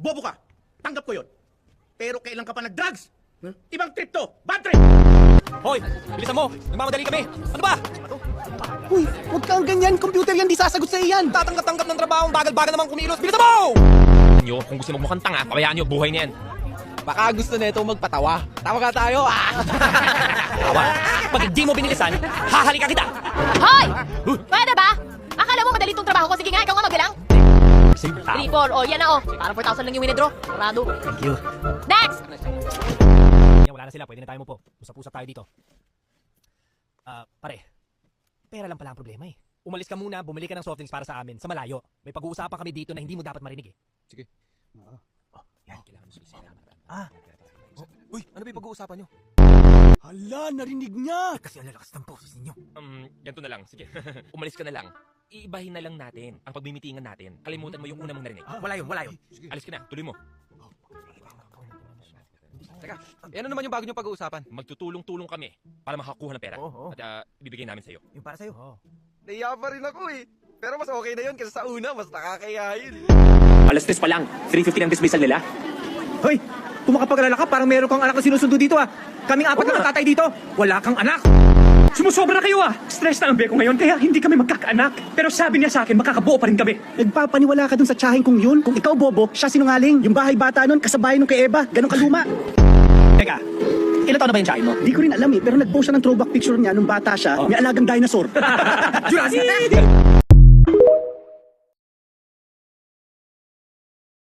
Bobo ka. Tanggap ko yun. Pero kailan ka pa nag-drugs? Ibang trip to. Bad trip! Hoy, bilisan mo. Nagmamadali kami. Ano ba? Uy, huwag kang ganyan. Computer yan, di sasagot sa iyan. Tatanggap-tanggap ng trabaho. Bagal-bagal naman kumilos. Bilisan mo! Nyo, kung gusto mo mukhang tanga, pabayaan nyo. Buhay na yan. Baka gusto na ito magpatawa. Tawa ka tayo, Tawa. Pag hindi mo binilisan, hahalikan kita. Hoy! Pwede ba? Akala mo madali itong trabaho ko? Sige nga, ikaw nga magalang. 3, 4, oh, yan na oh. Parang 4,000 lang yung winidraw. Parado. Thank you. Next! Wala na sila, pwede na tayo mo po. Usap-usap tayo dito. Pare, pera lang pala ang problema eh. Umalis ka muna, bumili ka ng soft drinks para sa amin, sa malayo. May pag-uusapan kami dito na hindi mo dapat marinig eh. Sige. Yan, kailangan mo sulisita. Uy, ano ba yung pag-uusapan nyo? Hala, narinig niya. Kasi ang lalakas ng boses ninyo. Ganito na lang, sige. Umalis ka na lang. Iibahin na lang natin ang pagmimitingan natin. Kalimutan mo yung una mong narinig. Wala yun. Alis ka na, tuloy mo. Teka, ano naman yung bago nyo pag-uusapan? Magtutulong-tulong kami para makakuha ng pera. At ibibigay namin sa'yo. Yung para sa'yo. Naiya pa rin ako eh. Pero mas okay na yun kasi sa una, mas nakakaya yun. Alas 3 pa lang, 3:50 ang dismissal nila. Hoy, kung makapag-alala ka, parang meron kang anak na sinusundo dito ah. Kaming apat na tatay dito, wala kang anak. Sumusobra na kayo ah. Stress na ang beko ngayon, kaya hindi kami magkakaanak. Pero sabi niya sa akin, makakabuo pa rin kami. Nagpapaniwala ka dun sa tsahin kong yun. Kung ikaw bobo, siya sinungaling. Yung bahay bata nun, kasabay nung kay Eva. Ganun kaluma. Teka, ilan taon na ba yung tsahin mo? Di ko rin alam eh, pero nag-post siya ng throwback picture niya nung bata siya. May alagang dinosaur. Jurassic!